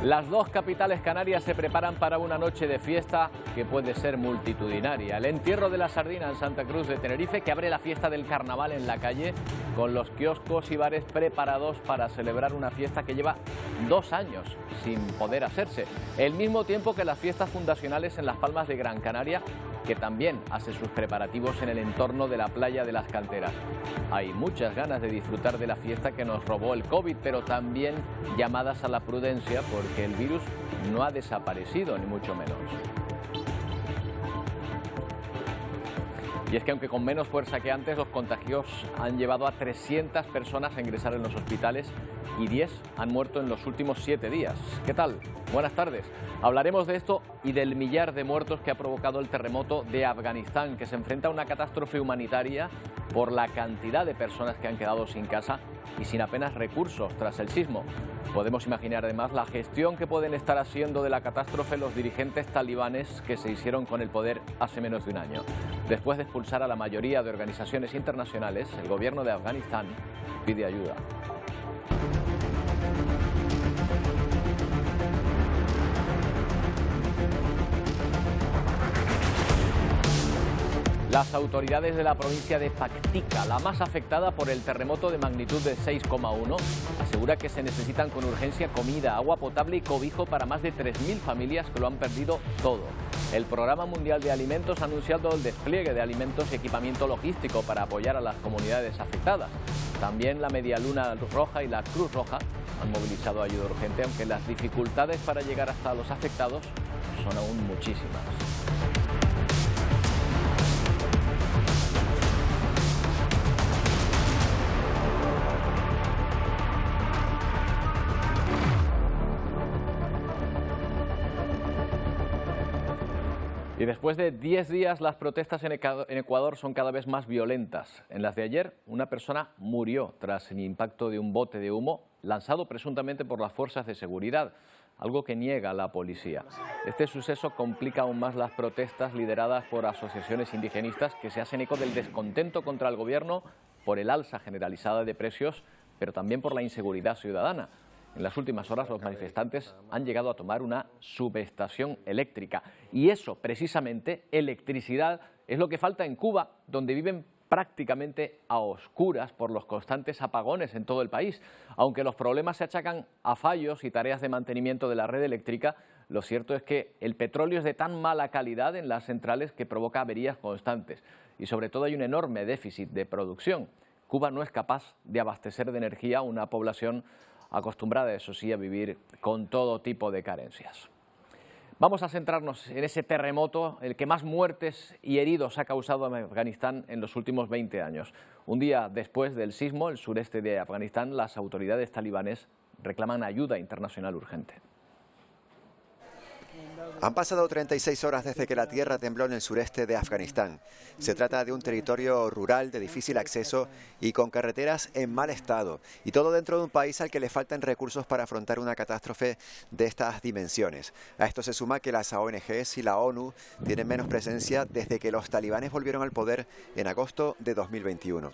Las dos capitales canarias se preparan para una noche de fiesta que puede ser multitudinaria. El entierro de la sardina en Santa Cruz de Tenerife, que abre la fiesta del carnaval en la calle, con los kioscos y bares preparados para celebrar una fiesta que lleva 2 años sin poder hacerse. El mismo tiempo que las fiestas fundacionales en Las Palmas de Gran Canaria, que también hace sus preparativos en el entorno de la playa de las Canteras. Hay muchas ganas de disfrutar de la fiesta que nos robó el COVID, pero también llamadas a la prudencia porque el virus no ha desaparecido, ni mucho menos. Y es que aunque con menos fuerza que antes, los contagios han llevado a 300 personas a ingresar en los hospitales y 10 han muerto en los últimos 7 días. ¿Qué tal? Buenas tardes. Hablaremos de esto y del millar de muertos que ha provocado el terremoto de Afganistán, que se enfrenta a una catástrofe humanitaria por la cantidad de personas que han quedado sin casa y sin apenas recursos tras el sismo. Podemos imaginar además la gestión que pueden estar haciendo de la catástrofe los dirigentes talibanes que se hicieron con el poder hace menos de un año. Después de expulsar a la mayoría de organizaciones internacionales, el gobierno de Afganistán pide ayuda. Las autoridades de la provincia de Paktika, la más afectada por el terremoto de magnitud de 6,1, asegura que se necesitan con urgencia comida, agua potable y cobijo para más de 3.000 familias que lo han perdido todo. El Programa Mundial de Alimentos ha anunciado el despliegue de alimentos y equipamiento logístico para apoyar a las comunidades afectadas. También la Media Luna Roja y la Cruz Roja han movilizado ayuda urgente, aunque las dificultades para llegar hasta los afectados son aún muchísimas. Y después de 10 días, las protestas en Ecuador son cada vez más violentas. En las de ayer, una persona murió tras el impacto de un bote de humo lanzado presuntamente por las fuerzas de seguridad, algo que niega la policía. Este suceso complica aún más las protestas lideradas por asociaciones indigenistas que se hacen eco del descontento contra el gobierno por el alza generalizada de precios, pero también por la inseguridad ciudadana. En las últimas horas los manifestantes han llegado a tomar una subestación eléctrica y eso, precisamente, electricidad, es lo que falta en Cuba, donde viven prácticamente a oscuras por los constantes apagones en todo el país. Aunque los problemas se achacan a fallos y tareas de mantenimiento de la red eléctrica, lo cierto es que el petróleo es de tan mala calidad en las centrales que provoca averías constantes y sobre todo hay un enorme déficit de producción. Cuba no es capaz de abastecer de energía a una población acostumbrada, eso sí, a vivir con todo tipo de carencias. Vamos a centrarnos en ese terremoto, el que más muertes y heridos ha causado en Afganistán en los últimos 20 años. Un día después del sismo, el sureste de Afganistán, las autoridades talibanes reclaman ayuda internacional urgente. Han pasado 36 horas desde que la tierra tembló en el sureste de Afganistán. Se trata de un territorio rural de difícil acceso y con carreteras en mal estado. Y todo dentro de un país al que le faltan recursos para afrontar una catástrofe de estas dimensiones. A esto se suma que las ONGs y la ONU tienen menos presencia desde que los talibanes volvieron al poder en agosto de 2021.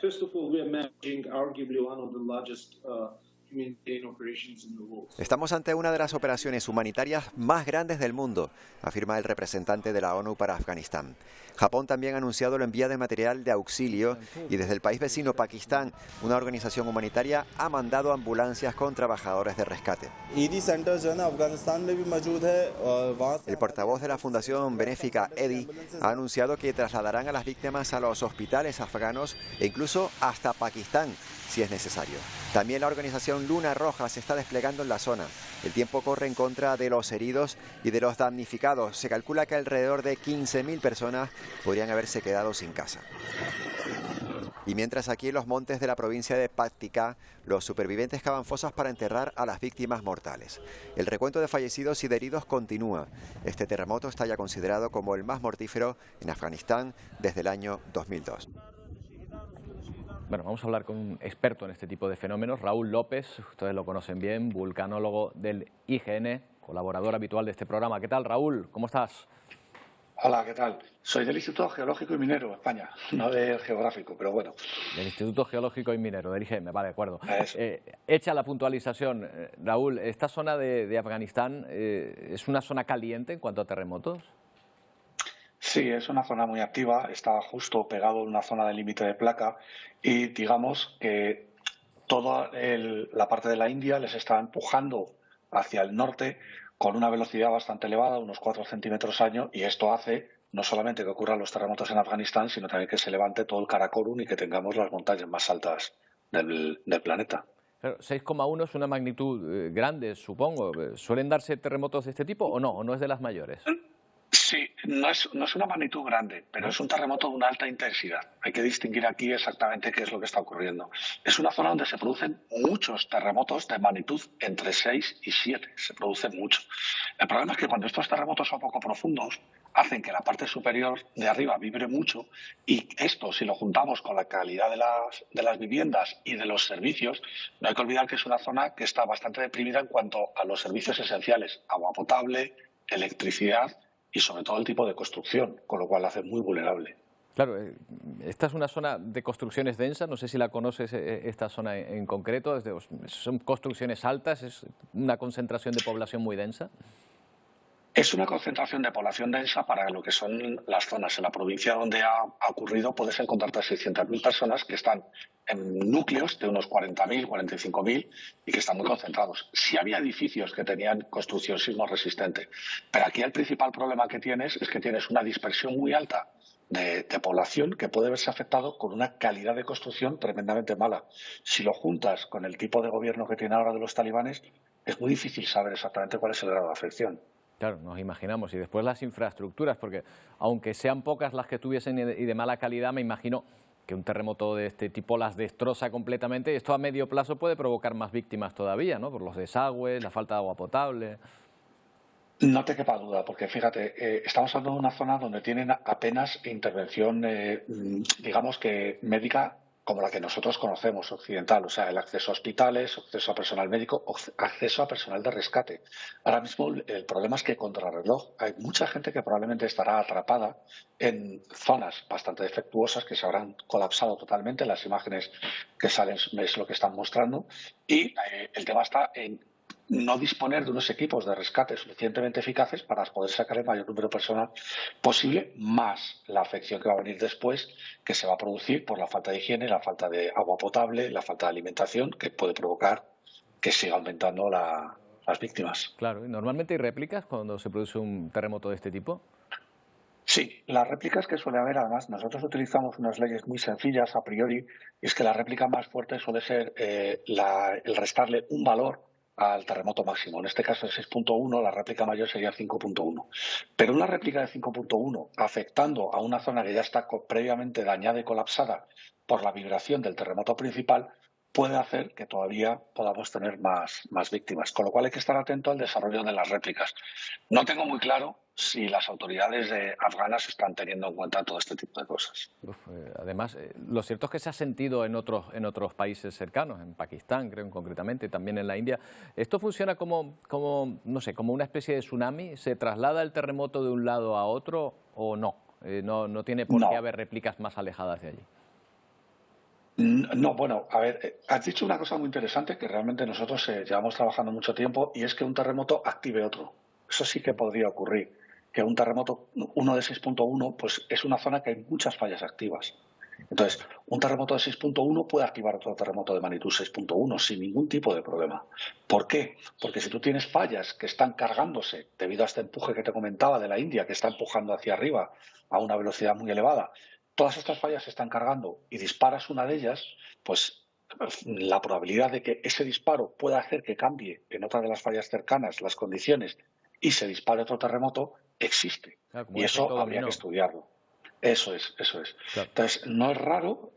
Estamos ante una de las operaciones humanitarias más grandes del mundo, afirma el representante de la ONU para Afganistán. Japón también ha anunciado el envío de material de auxilio y desde el país vecino Pakistán, una organización humanitaria ha mandado ambulancias con trabajadores de rescate. El portavoz de la fundación benéfica EDI ha anunciado que trasladarán a las víctimas a los hospitales afganos e incluso hasta Pakistán, si es necesario. También la organización Luna Roja se está desplegando en la zona. El tiempo corre en contra de los heridos y de los damnificados. Se calcula que alrededor de 15.000 personas podrían haberse quedado sin casa. Y mientras aquí en los montes de la provincia de Paktika, los supervivientes cavan fosas para enterrar a las víctimas mortales. El recuento de fallecidos y de heridos continúa. Este terremoto está ya considerado como el más mortífero en Afganistán desde el año 2002. Bueno, vamos a hablar con un experto en este tipo de fenómenos, Raúl López, ustedes lo conocen bien, vulcanólogo del IGN, colaborador habitual de este programa. ¿Qué tal, Raúl? ¿Cómo estás? Hola, ¿qué tal? Soy del Instituto Geológico y Minero, España, no del Geográfico, pero bueno. Del Instituto Geológico y Minero, del IGM, vale, de acuerdo. A eso. Hecha la puntualización, Raúl, ¿esta zona de Afganistán es una zona caliente en cuanto a terremotos? Sí, es una zona muy activa, está justo pegado a una zona de límite de placa y digamos que toda la parte de la India les está empujando hacia el norte con una velocidad bastante elevada, unos 4 centímetros año, y esto hace no solamente que ocurran los terremotos en Afganistán, sino también que se levante todo el Karakorum y que tengamos las montañas más altas del planeta. Claro, 6,1 es una magnitud grande, supongo. ¿Suelen darse terremotos de este tipo o no? ¿O no es de las mayores? Sí, no es una magnitud grande, pero es un terremoto de una alta intensidad. Hay que distinguir aquí exactamente qué es lo que está ocurriendo. Es una zona donde se producen muchos terremotos de magnitud entre 6 y 7. Se producen muchos. El problema es que cuando estos terremotos son poco profundos, hacen que la parte superior de arriba vibre mucho y esto, si lo juntamos con la calidad de las viviendas y de los servicios, no hay que olvidar que es una zona que está bastante deprimida en cuanto a los servicios esenciales, agua potable, electricidad y sobre todo el tipo de construcción, con lo cual la hace muy vulnerable. Claro, esta es una zona de construcciones densas, no sé si la conoces esta zona en concreto, son construcciones altas, es una concentración de población muy densa. Es una concentración de población densa para lo que son las zonas. En la provincia donde ha ocurrido puedes encontrarte a 600.000 personas que están en núcleos de unos 40.000, 45.000 y que están muy concentrados. Sí había edificios que tenían construcción sismo resistente, pero aquí el principal problema que tienes es que tienes una dispersión muy alta de población que puede verse afectado con una calidad de construcción tremendamente mala. Si lo juntas con el tipo de gobierno que tiene ahora de los talibanes, es muy difícil saber exactamente cuál es el grado de afección. Claro, nos imaginamos. Y después las infraestructuras, porque aunque sean pocas las que tuviesen y de mala calidad, me imagino que un terremoto de este tipo las destroza completamente. Esto a medio plazo puede provocar más víctimas todavía, ¿no? Por los desagües, la falta de agua potable. No te quepa duda, porque fíjate, estamos hablando de una zona donde tienen apenas intervención, digamos que médica como la que nosotros conocemos, occidental, o sea, el acceso a hospitales, acceso a personal médico, acceso a personal de rescate. Ahora mismo el problema es que contrarreloj hay mucha gente que probablemente estará atrapada en zonas bastante defectuosas que se habrán colapsado totalmente. Las imágenes que salen es lo que están mostrando y el tema está en no disponer de unos equipos de rescate suficientemente eficaces para poder sacar el mayor número de personas posible, más la afección que va a venir después, que se va a producir por la falta de higiene, la falta de agua potable, la falta de alimentación, que puede provocar que siga aumentando las víctimas. Claro, ¿y normalmente hay réplicas cuando se produce un terremoto de este tipo? Sí, las réplicas que suele haber, además, nosotros utilizamos unas leyes muy sencillas a priori, y es que la réplica más fuerte suele ser el restarle un valor al terremoto máximo. En este caso es 6.1, la réplica mayor sería 5.1. Pero una réplica de 5.1 afectando a una zona que ya está previamente dañada y colapsada por la vibración del terremoto principal puede hacer que todavía podamos tener más víctimas. Con lo cual hay que estar atento al desarrollo de las réplicas. No tengo muy claro si las autoridades afganas están teniendo en cuenta todo este tipo de cosas. Además, lo cierto es que se ha sentido en otros países cercanos, en Pakistán, creo concretamente, también en la India. ¿Esto funciona como, no sé, como una especie de tsunami? ¿Se traslada el terremoto de un lado a otro o no? No tiene por qué haber réplicas más alejadas de allí. No, bueno, a ver, has dicho una cosa muy interesante que realmente nosotros llevamos trabajando mucho tiempo y es que un terremoto active otro. Eso sí que podría ocurrir, que un terremoto, uno de 6.1, pues es una zona que hay muchas fallas activas. Entonces, un terremoto de 6.1 puede activar otro terremoto de magnitud 6.1 sin ningún tipo de problema. ¿Por qué? Porque si tú tienes fallas que están cargándose debido a este empuje que te comentaba de la India, que está empujando hacia arriba a una velocidad muy elevada, todas estas fallas se están cargando y disparas una de ellas, pues la probabilidad de que ese disparo pueda hacer que cambie en otra de las fallas cercanas las condiciones y se dispare otro terremoto existe. Claro, y eso habría que estudiarlo. Eso es. Claro. Entonces, no es raro,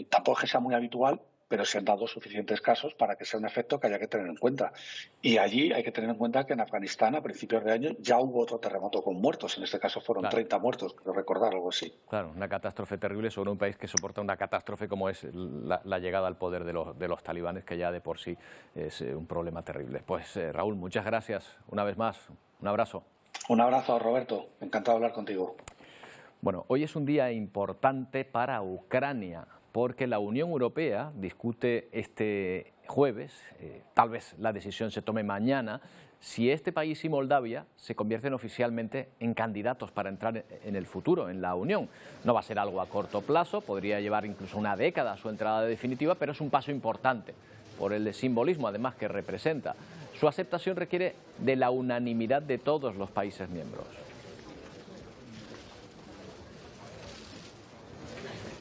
tampoco es que sea muy habitual, pero se han dado suficientes casos para que sea un efecto que haya que tener en cuenta. Y allí hay que tener en cuenta que en Afganistán, a principios de año, ya hubo otro terremoto con muertos. En este caso fueron 30 muertos, creo recordar, algo así. Claro, una catástrofe terrible sobre un país que soporta una catástrofe como es la llegada al poder de los talibanes, que ya de por sí es un problema terrible. Pues Raúl, muchas gracias una vez más. Un abrazo. Un abrazo, Roberto. Encantado de hablar contigo. Bueno, hoy es un día importante para Ucrania, porque la Unión Europea discute este jueves, tal vez la decisión se tome mañana, si este país y Moldavia se convierten oficialmente en candidatos para entrar en el futuro en la Unión. No va a ser algo a corto plazo, podría llevar incluso una década su entrada definitiva, pero es un paso importante por el simbolismo además que representa. Su aceptación requiere de la unanimidad de todos los países miembros.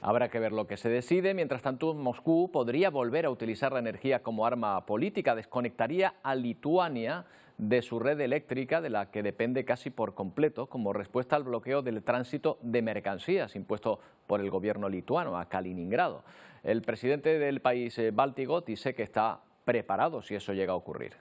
Habrá que ver lo que se decide. Mientras tanto, Moscú podría volver a utilizar la energía como arma política. Desconectaría a Lituania de su red eléctrica, de la que depende casi por completo, como respuesta al bloqueo del tránsito de mercancías impuesto por el gobierno lituano a Kaliningrado. El presidente del país báltico dice que está preparado si eso llega a ocurrir.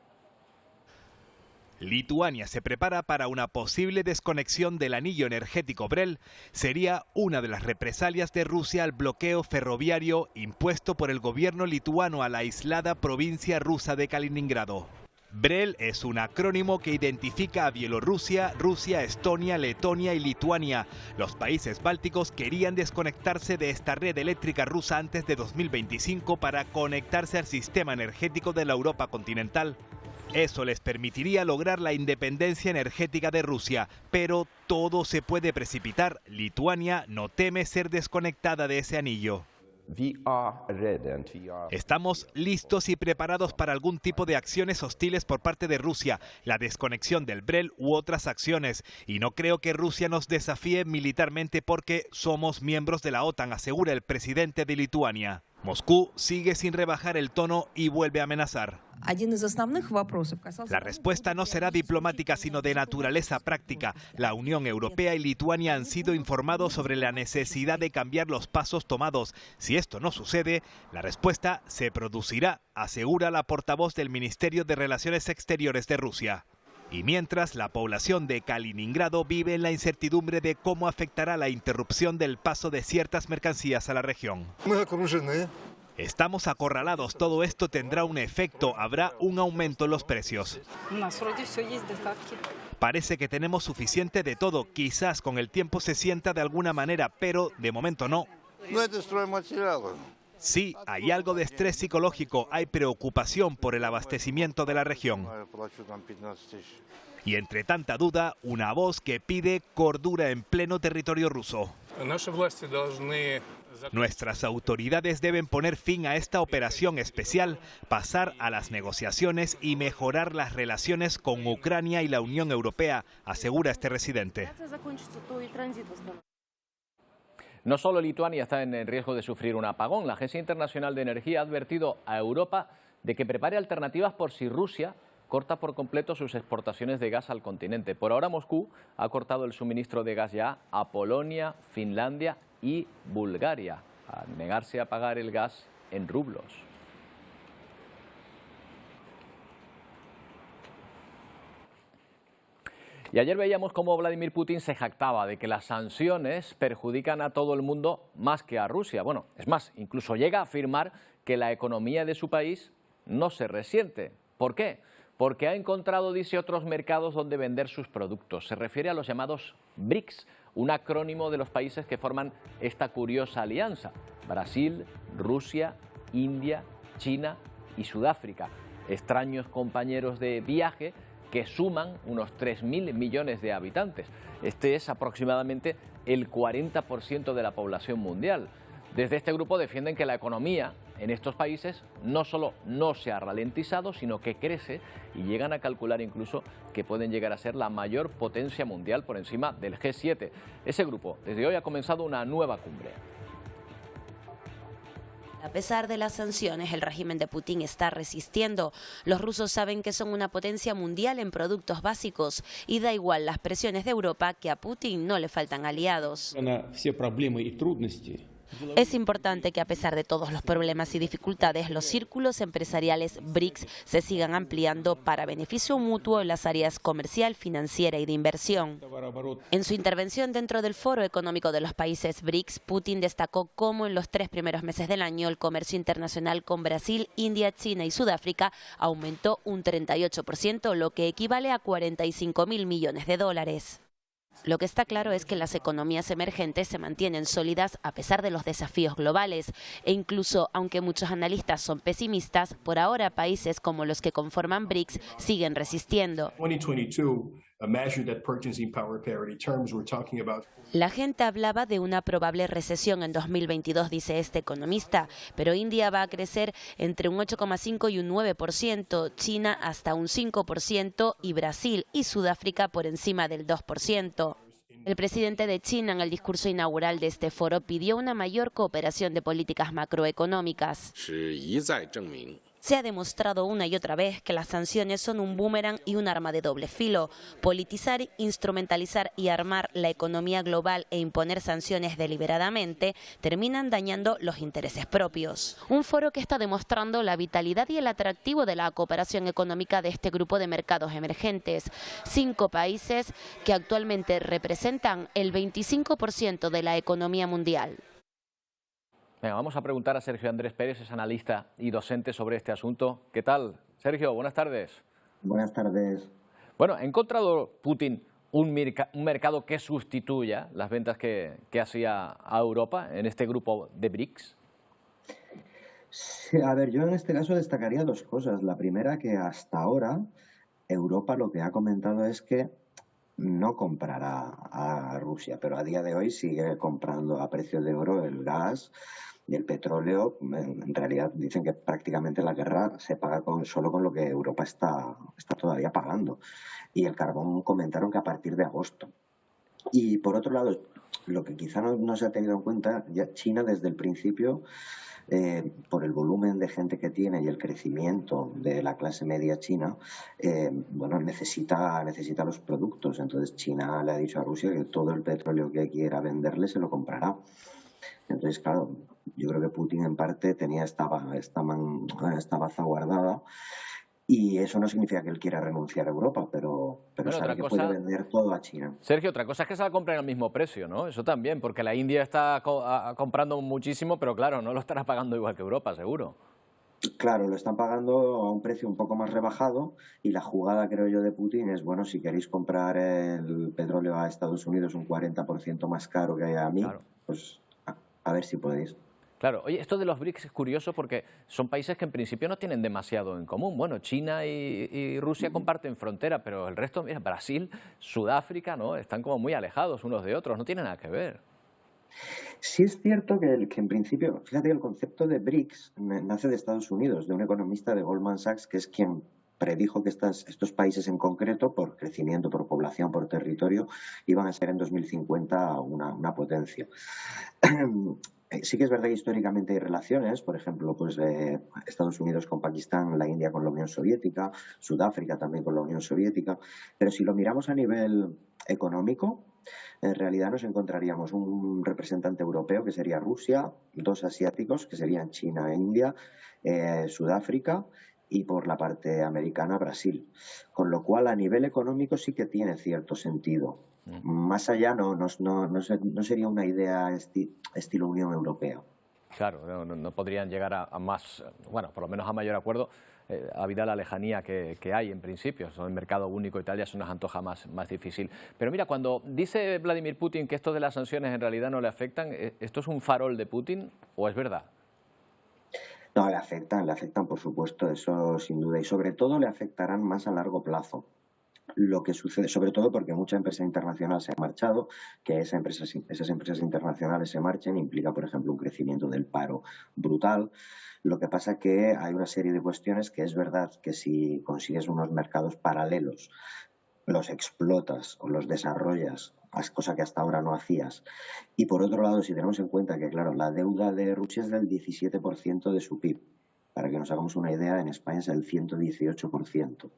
Lituania se prepara para una posible desconexión del anillo energético Brel. Sería una de las represalias de Rusia al bloqueo ferroviario impuesto por el gobierno lituano a la aislada provincia rusa de Kaliningrado. Brel es un acrónimo que identifica a Bielorrusia, Rusia, Estonia, Letonia y Lituania. Los países bálticos querían desconectarse de esta red eléctrica rusa antes de 2025 para conectarse al sistema energético de la Europa continental. Eso les permitiría lograr la independencia energética de Rusia, pero todo se puede precipitar. Lituania no teme ser desconectada de ese anillo. Estamos listos y preparados para algún tipo de acciones hostiles por parte de Rusia, la desconexión del Brel u otras acciones. Y no creo que Rusia nos desafíe militarmente porque somos miembros de la OTAN, asegura el presidente de Lituania. Moscú sigue sin rebajar el tono y vuelve a amenazar. La respuesta no será diplomática, sino de naturaleza práctica. La Unión Europea y Lituania han sido informados sobre la necesidad de cambiar los pasos tomados. Si esto no sucede, la respuesta se producirá, asegura la portavoz del Ministerio de Relaciones Exteriores de Rusia. Y mientras, la población de Kaliningrado vive en la incertidumbre de cómo afectará la interrupción del paso de ciertas mercancías a la región. Estamos acorralados, todo esto tendrá un efecto, habrá un aumento en los precios. Parece que tenemos suficiente de todo, quizás con el tiempo se sienta de alguna manera, pero de momento no. Sí, hay algo de estrés psicológico, hay preocupación por el abastecimiento de la región. Y entre tanta duda, una voz que pide cordura en pleno territorio ruso. Nuestras autoridades deben poner fin a esta operación especial, pasar a las negociaciones y mejorar las relaciones con Ucrania y la Unión Europea, asegura este residente. No solo Lituania está en riesgo de sufrir un apagón. La Agencia Internacional de Energía ha advertido a Europa de que prepare alternativas por si Rusia corta por completo sus exportaciones de gas al continente. Por ahora Moscú ha cortado el suministro de gas ya a Polonia, Finlandia y Bulgaria, a negarse a pagar el gas en rublos. Y ayer veíamos cómo Vladimir Putin se jactaba de que las sanciones perjudican a todo el mundo más que a Rusia. Bueno, es más, incluso llega a afirmar que la economía de su país no se resiente. ¿Por qué? Porque ha encontrado, dice, otros mercados donde vender sus productos. Se refiere a los llamados BRICS, un acrónimo de los países que forman esta curiosa alianza: Brasil, Rusia, India, China y Sudáfrica. Extraños compañeros de viaje que suman unos 3.000 millones de habitantes. Este es aproximadamente el 40% de la población mundial. Desde este grupo defienden que la economía en estos países no solo no se ha ralentizado, sino que crece, y llegan a calcular incluso que pueden llegar a ser la mayor potencia mundial por encima del G7. Ese grupo desde hoy ha comenzado una nueva cumbre. A pesar de las sanciones, el régimen de Putin está resistiendo. Los rusos saben que son una potencia mundial en productos básicos y da igual las presiones de Europa, que a Putin no le faltan aliados. Es importante que a pesar de todos los problemas y dificultades, los círculos empresariales BRICS se sigan ampliando para beneficio mutuo en las áreas comercial, financiera y de inversión. En su intervención dentro del Foro Económico de los Países BRICS, Putin destacó cómo en los 3 primeros meses del año el comercio internacional con Brasil, India, China y Sudáfrica aumentó un 38%, lo que equivale a 45.000 millones de dólares. Lo que está claro es que las economías emergentes se mantienen sólidas a pesar de los desafíos globales e incluso, aunque muchos analistas son pesimistas, por ahora países como los que conforman BRICS siguen resistiendo. La gente hablaba de una probable recesión en 2022, dice este economista, pero India va a crecer entre un 8,5 y un 9%, China hasta un 5% y Brasil y Sudáfrica por encima del 2%. El presidente de China, en el discurso inaugural de este foro, pidió una mayor cooperación de políticas macroeconómicas. Se ha demostrado una y otra vez que las sanciones son un boomerang y un arma de doble filo. Politizar, instrumentalizar y armar la economía global e imponer sanciones deliberadamente terminan dañando los intereses propios. Un foro que está demostrando la vitalidad y el atractivo de la cooperación económica de este grupo de mercados emergentes. 5 países que actualmente representan el 25% de la economía mundial. Venga, vamos a preguntar a Sergio Andrés Pérez, es analista y docente sobre este asunto. ¿Qué tal, Sergio? Buenas tardes. Buenas tardes. Bueno, ¿ha encontrado Putin un mercado que sustituya las ventas que hacía a Europa en este grupo de BRICS? Sí, a ver, yo en este caso destacaría 2 cosas. La primera, que hasta ahora Europa lo que ha comentado es que no comprará a Rusia, pero a día de hoy sigue comprando a precio de oro el gas y el petróleo. En realidad dicen que prácticamente la guerra se paga solo con lo que Europa está todavía pagando. Y el carbón comentaron que a partir de agosto. Y por otro lado, lo que quizá no se ha tenido en cuenta, ya China desde el principio, por el volumen de gente que tiene y el crecimiento de la clase media china, necesita los productos. Entonces China le ha dicho a Rusia que todo el petróleo que quiera venderle se lo comprará. Entonces, claro, yo creo que Putin en parte tenía esta baza guardada. Y eso no significa que él quiera renunciar a Europa, pero sabe que puede vender todo a China. Sergio, otra cosa es que se la compren al mismo precio, ¿no? Eso también, porque la India está comprando muchísimo, pero claro, no lo estará pagando igual que Europa, seguro. Claro, lo están pagando a un precio un poco más rebajado y la jugada, creo yo, de Putin es, bueno, si queréis comprar el petróleo a Estados Unidos un 40% más caro que a mí, claro, pues a ver si podéis. Claro, oye, esto de los BRICS es curioso porque son países que en principio no tienen demasiado en común. Bueno, China y Rusia comparten frontera, pero el resto, mira, Brasil, Sudáfrica, ¿no? Están como muy alejados unos de otros, no tienen nada que ver. Sí es cierto que en principio, fíjate que el concepto de BRICS nace de Estados Unidos, de un economista de Goldman Sachs, que es quien predijo que estos países en concreto, por crecimiento, por población, por territorio, iban a ser en 2050 una potencia. Sí que es verdad que históricamente hay relaciones, por ejemplo, pues Estados Unidos con Pakistán, la India con la Unión Soviética, Sudáfrica también con la Unión Soviética, pero si lo miramos a nivel económico, en realidad nos encontraríamos un representante europeo que sería Rusia, 2 asiáticos que serían China e India, Sudáfrica y por la parte americana Brasil, con lo cual a nivel económico sí que tiene cierto sentido. Más allá no sería una idea estilo Unión Europea. Claro, no podrían llegar a más, bueno, por lo menos a mayor acuerdo, habida la lejanía que hay en principio. Son el mercado único y tal, ya se nos antoja más difícil. Pero mira, cuando dice Vladimir Putin que esto de las sanciones en realidad no le afectan, ¿esto es un farol de Putin o es verdad? No, le afectan por supuesto, eso sin duda, y sobre todo le afectarán más a largo plazo. Lo que sucede, sobre todo porque mucha empresa internacional se ha marchado, que esas empresas internacionales se marchen implica, por ejemplo, un crecimiento del paro brutal. Lo que pasa es que hay una serie de cuestiones que es verdad que si consigues unos mercados paralelos, los explotas o los desarrollas, cosa que hasta ahora no hacías. Y por otro lado, si tenemos en cuenta que, claro, la deuda de Rusia es del 17% de su PIB. Para que nos hagamos una idea, en España es el 118%.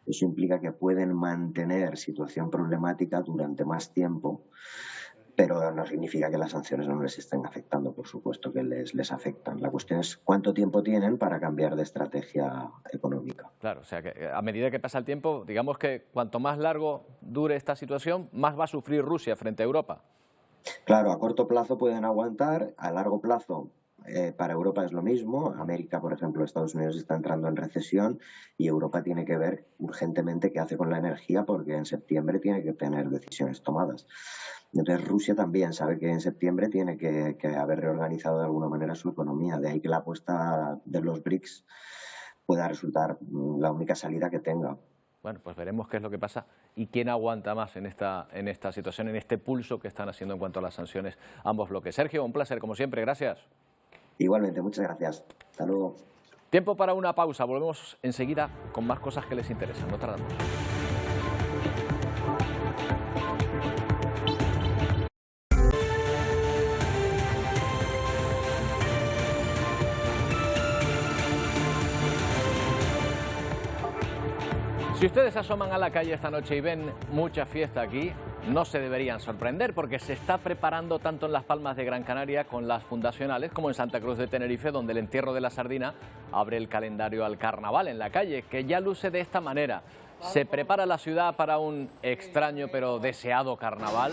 Eso implica que pueden mantener situación problemática durante más tiempo pero no significa que las sanciones no les estén afectando, por supuesto que les afectan. La cuestión es cuánto tiempo tienen para cambiar de estrategia económica. Claro, o sea que a medida que pasa el tiempo, digamos que cuanto más largo dure esta situación, más va a sufrir Rusia frente a Europa. Claro, a corto plazo pueden aguantar, a largo plazo para Europa es lo mismo. América, por ejemplo, Estados Unidos está entrando en recesión y Europa tiene que ver urgentemente qué hace con la energía porque en septiembre tiene que tener decisiones tomadas. Entonces Rusia también sabe que en septiembre tiene que haber reorganizado de alguna manera su economía. De ahí que la apuesta de los BRICS pueda resultar la única salida que tenga. Bueno, pues veremos qué es lo que pasa y quién aguanta más en esta situación, en este pulso que están haciendo en cuanto a las sanciones ambos bloques. Sergio, un placer como siempre, gracias. Igualmente, muchas gracias. Hasta luego. Tiempo para una pausa, volvemos enseguida con más cosas que les interesan, no tardamos. Si ustedes asoman a la calle esta noche y ven mucha fiesta aquí, no se deberían sorprender porque se está preparando tanto en Las Palmas de Gran Canaria con las fundacionales como en Santa Cruz de Tenerife, donde el entierro de la sardina abre el calendario al carnaval en la calle, que ya luce de esta manera. Se prepara la ciudad para un extraño pero deseado carnaval,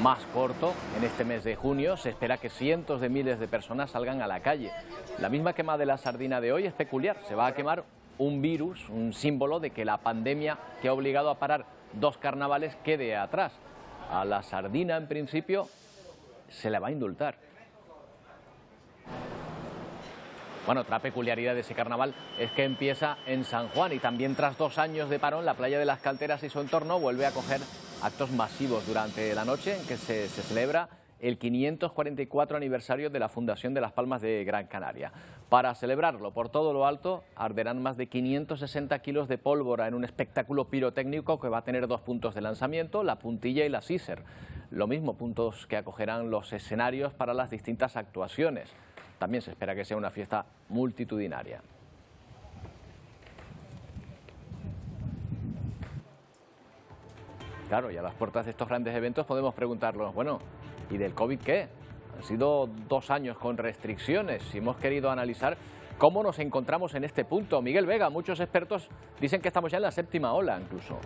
más corto, en este mes de junio. Se espera que cientos de miles de personas salgan a la calle. La misma quema de la sardina de hoy es peculiar, se va a quemar un virus, un símbolo de que la pandemia que ha obligado a parar 2 carnavales quede atrás. A la sardina, en principio, se le va a indultar. Bueno, otra peculiaridad de ese carnaval es que empieza en San Juan y también tras 2 años de parón, la playa de las Calteras y su entorno vuelve a coger actos masivos durante la noche en que se celebra el 544 aniversario de la fundación de Las Palmas de Gran Canaria. Para celebrarlo por todo lo alto, arderán más de 560 kilos de pólvora en un espectáculo pirotécnico que va a tener 2 puntos de lanzamiento, la Puntilla y la Síser. Lo mismo, puntos que acogerán los escenarios para las distintas actuaciones. También se espera que sea una fiesta multitudinaria. Claro, y a las puertas de estos grandes eventos podemos preguntarnos, bueno, ¿y del COVID qué? Han sido 2 años con restricciones y hemos querido analizar cómo nos encontramos en este punto. Miguel Vega, muchos expertos dicen que estamos ya en la 7ª ola incluso.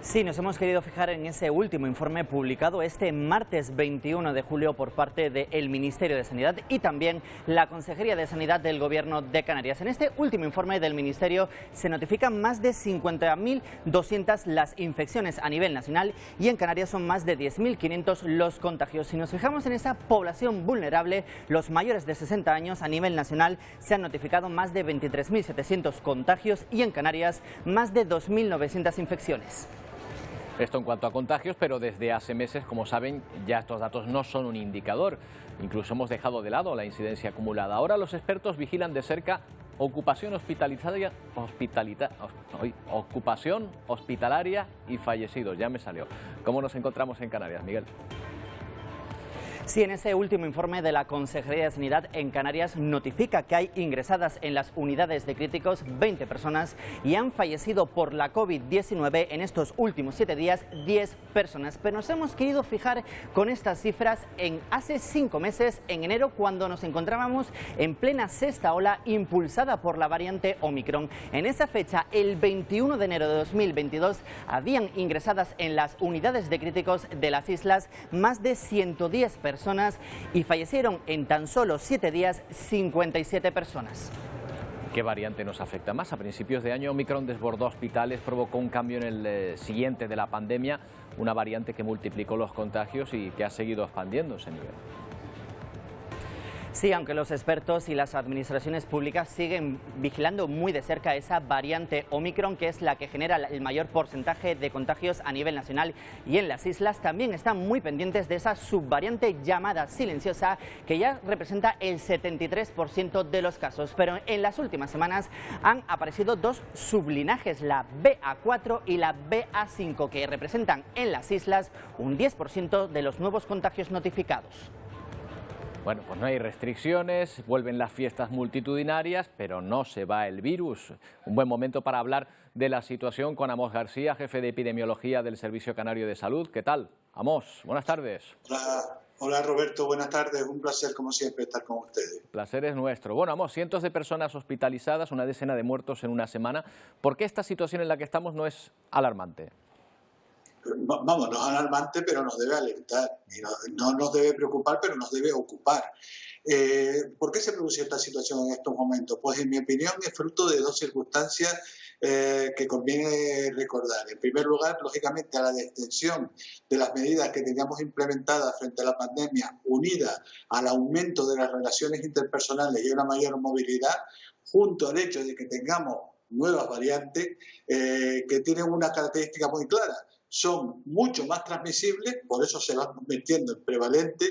Sí, nos hemos querido fijar en ese último informe publicado este martes 21 de julio por parte del Ministerio de Sanidad y también la Consejería de Sanidad del Gobierno de Canarias. En este último informe del Ministerio se notifican más de 50.200 las infecciones a nivel nacional y en Canarias son más de 10.500 los contagios. Si nos fijamos en esa población vulnerable, los mayores de 60 años a nivel nacional se han notificado más de 23.700 contagios y en Canarias más de 2.900 infecciones. Esto en cuanto a contagios, pero desde hace meses, como saben, ya estos datos no son un indicador. Incluso hemos dejado de lado la incidencia acumulada. Ahora los expertos vigilan de cerca ocupación hospitalaria y fallecidos. Ya me salió. ¿Cómo nos encontramos en Canarias, Miguel? Sí, en ese último informe de la Consejería de Sanidad en Canarias notifica que hay ingresadas en las unidades de críticos 20 personas y han fallecido por la COVID-19 en estos últimos 7 días 10 personas. Pero nos hemos querido fijar con estas cifras en hace 5 meses, en enero, cuando nos encontrábamos en plena 6ª ola impulsada por la variante Omicron. En esa fecha, el 21 de enero de 2022, habían ingresadas en las unidades de críticos de las islas más de 110 personas y fallecieron en tan solo 7 días 57 personas. ¿Qué variante nos afecta más? A principios de año Omicron desbordó hospitales, provocó un cambio en el siguiente de la pandemia, una variante que multiplicó los contagios y que ha seguido expandiéndose, Miguel. Sí, aunque los expertos y las administraciones públicas siguen vigilando muy de cerca esa variante Omicron, que es la que genera el mayor porcentaje de contagios a nivel nacional y en las islas, también están muy pendientes de esa subvariante llamada silenciosa, que ya representa el 73% de los casos. Pero en las últimas semanas han aparecido 2 sublinajes, la BA4 y la BA5, que representan en las islas un 10% de los nuevos contagios notificados. Bueno, pues no hay restricciones, vuelven las fiestas multitudinarias, pero no se va el virus. Un buen momento para hablar de la situación con Amos García, jefe de epidemiología del Servicio Canario de Salud. ¿Qué tal? Amos, buenas tardes. Hola Roberto, buenas tardes. Un placer como siempre estar con ustedes. El placer es nuestro. Bueno, Amos, cientos de personas hospitalizadas, una decena de muertos en una semana. ¿Por qué esta situación en la que estamos no es alarmante? Vamos, no es alarmante, pero nos debe alertar. Y no nos debe preocupar, pero nos debe ocupar. ¿Por qué se produce esta situación en estos momentos? Pues en mi opinión es fruto de dos circunstancias que conviene recordar. En primer lugar, lógicamente, a la extensión de las medidas que teníamos implementadas frente a la pandemia, unida al aumento de las relaciones interpersonales y una mayor movilidad, junto al hecho de que tengamos nuevas variantes que tienen una característica muy clara. Son mucho más transmisibles, por eso se van convirtiendo en prevalentes,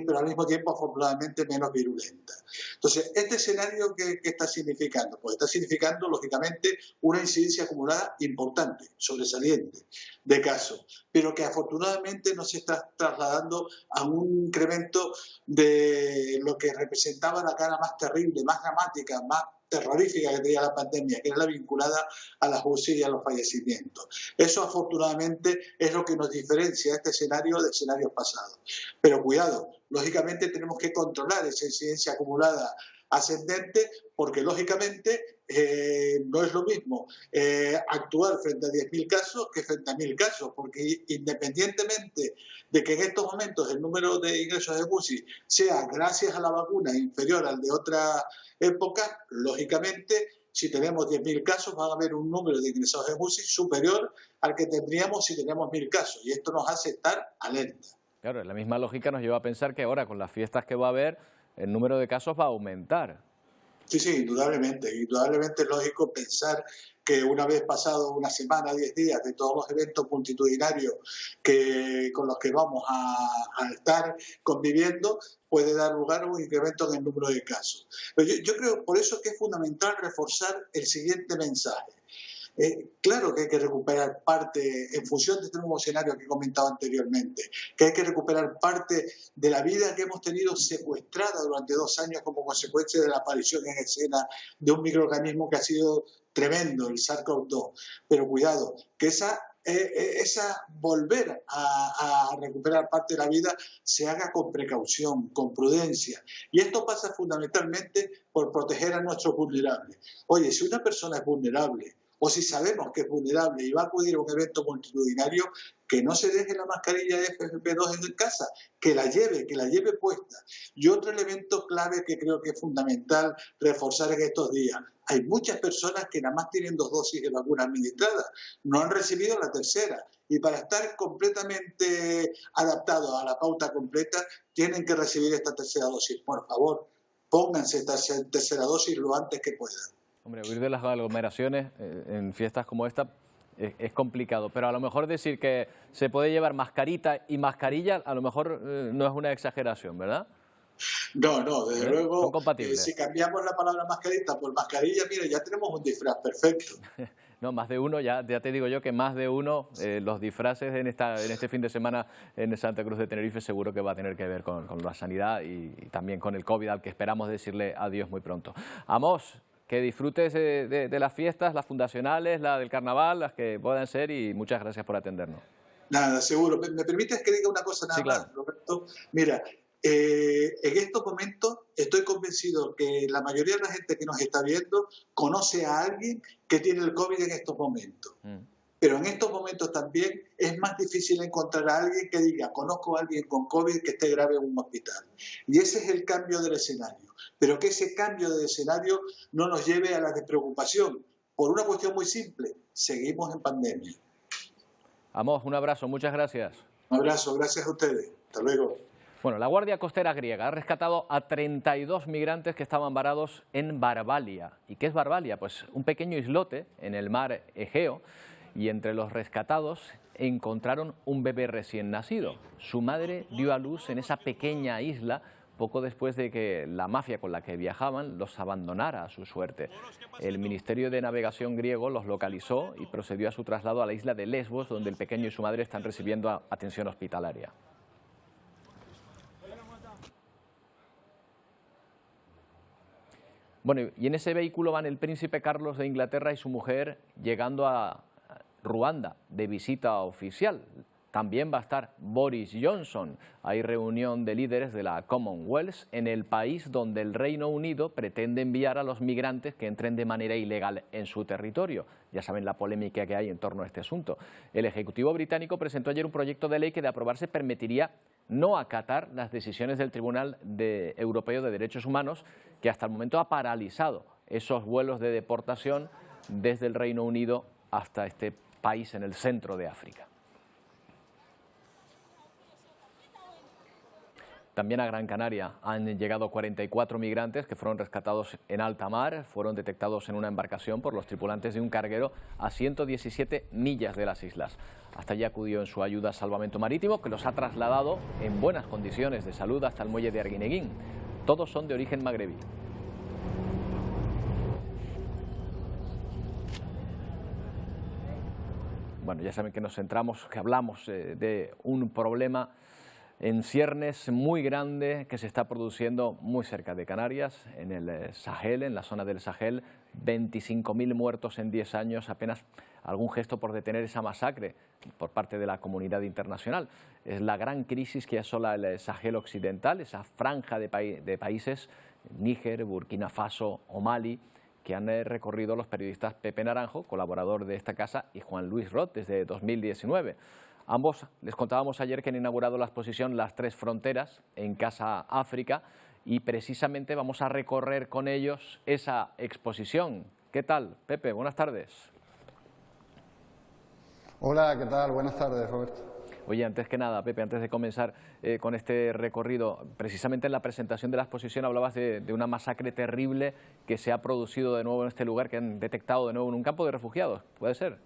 pero al mismo tiempo afortunadamente menos virulentas. Entonces, ¿este escenario qué está significando? Pues está significando, lógicamente, una incidencia acumulada importante, sobresaliente, de casos, pero que afortunadamente no se está trasladando a un incremento de lo que representaba la cara más terrible, más dramática, más terrorífica que tenía la pandemia, que era la vinculada a las UCI y a los fallecimientos. Eso afortunadamente es lo que nos diferencia este escenario de escenarios pasados. Pero cuidado, lógicamente tenemos que controlar esa incidencia acumulada ascendente, porque lógicamente no es lo mismo actuar frente a 10.000 casos que frente a 1.000 casos, porque independientemente de que en estos momentos el número de ingresos de UCI sea, gracias a la vacuna, inferior al de otra época, lógicamente, si tenemos 10.000 casos, va a haber un número de ingresados en UCI superior al que tendríamos si tenemos 1.000 casos, y esto nos hace estar alerta. Claro, la misma lógica nos lleva a pensar que ahora, con las fiestas que va a haber, el número de casos va a aumentar. Sí, indudablemente es lógico pensar que una vez pasado una semana, 10 días de todos los eventos multitudinarios con los que vamos a estar conviviendo, puede dar lugar a un incremento en el número de casos. Pero yo creo, por eso que es fundamental reforzar el siguiente mensaje. Claro que hay que recuperar parte, en función de este nuevo escenario que he comentado anteriormente, que hay que recuperar parte de la vida que hemos tenido secuestrada durante 2 años como consecuencia de la aparición en escena de un microorganismo que ha sido tremendo, el SARS-CoV-2. Pero cuidado, que esa volver a recuperar parte de la vida se haga con precaución, con prudencia. Y esto pasa fundamentalmente por proteger a nuestros vulnerables. Oye, si una persona es vulnerable, o si sabemos que es vulnerable y va a acudir a un evento multitudinario, que no se deje la mascarilla FFP2 en casa, que la lleve puesta. Y otro elemento clave que creo que es fundamental reforzar en estos días. Hay muchas personas que nada más tienen 2 dosis de vacuna administradas, no han recibido la tercera. Y para estar completamente adaptados a la pauta completa, tienen que recibir esta tercera dosis. Por favor, pónganse esta tercera dosis lo antes que puedan. Hombre, huir de las aglomeraciones en fiestas como esta es complicado, pero a lo mejor decir que se puede llevar mascarita y mascarilla, a lo mejor no es una exageración, ¿verdad? No, desde luego, son compatibles. Si cambiamos la palabra mascarita por mascarilla, mira, ya tenemos un disfraz perfecto. No, más de uno, ya te digo yo que más de uno, los disfraces en este fin de semana en Santa Cruz de Tenerife seguro que va a tener que ver con la sanidad y también con el COVID, al que esperamos decirle adiós muy pronto. Amos, que disfrutes de las fiestas, las fundacionales, la del carnaval, las que puedan ser, y muchas gracias por atendernos. Nada, seguro. ¿Me permites que diga una cosa nada más, Roberto? Mira, en estos momentos estoy convencido que la mayoría de la gente que nos está viendo conoce a alguien que tiene el COVID en estos momentos. Pero en estos momentos también es más difícil encontrar a alguien que diga, conozco a alguien con COVID que esté grave en un hospital. Y ese es el cambio del escenario. Pero que ese cambio de escenario no nos lleve a la despreocupación. Por una cuestión muy simple, seguimos en pandemia. Amos, un abrazo, muchas gracias. Un abrazo, gracias a ustedes. Hasta luego. Bueno, la Guardia Costera griega ha rescatado a 32 migrantes que estaban varados en Barbalia. ¿Y qué es Barbalia? Pues un pequeño islote en el mar Egeo. Y entre los rescatados encontraron un bebé recién nacido. Su madre dio a luz en esa pequeña isla poco después de que la mafia con la que viajaban los abandonara a su suerte. El Ministerio de Navegación griego los localizó y procedió a su traslado a la isla de Lesbos, donde el pequeño y su madre están recibiendo atención hospitalaria. Bueno, y en ese vehículo van el príncipe Carlos de Inglaterra y su mujer llegando a Ruanda de visita oficial. También va a estar Boris Johnson. Hay reunión de líderes de la Commonwealth en el país donde el Reino Unido pretende enviar a los migrantes que entren de manera ilegal en su territorio. Ya saben la polémica que hay en torno a este asunto. El Ejecutivo británico presentó ayer un proyecto de ley que, de aprobarse, permitiría no acatar las decisiones del Tribunal Europeo de Derechos Humanos, que hasta el momento ha paralizado esos vuelos de deportación desde el Reino Unido hasta este país en el centro de África. También a Gran Canaria han llegado 44 migrantes que fueron rescatados en alta mar. Fueron detectados en una embarcación por los tripulantes de un carguero a 117 millas de las islas. Hasta allí acudió en su ayuda Salvamento Marítimo, que los ha trasladado en buenas condiciones de salud hasta el muelle de Arguineguín. Todos son de origen magrebí. Bueno, ya saben que nos centramos, que hablamos de un problema en ciernes muy grande que se está produciendo muy cerca de Canarias, en el Sahel, en la zona del Sahel. 25.000 muertos en 10 años, apenas algún gesto por detener esa masacre por parte de la comunidad internacional. Es la gran crisis que asola el Sahel occidental, esa franja de países, Níger, Burkina Faso o Mali, que han recorrido los periodistas Pepe Naranjo, colaborador de esta casa, y Juan Luis Roth desde 2019. Ambos les contábamos ayer que han inaugurado la exposición Las Tres Fronteras en Casa África, y precisamente vamos a recorrer con ellos esa exposición. ¿Qué tal, Pepe? Buenas tardes. Hola, ¿qué tal? Buenas tardes, Roberto. Oye, antes que nada, Pepe, antes de comenzar con este recorrido, precisamente en la presentación de la exposición hablabas de una masacre terrible que se ha producido de nuevo en este lugar, que han detectado de nuevo en un campo de refugiados. ¿Puede ser?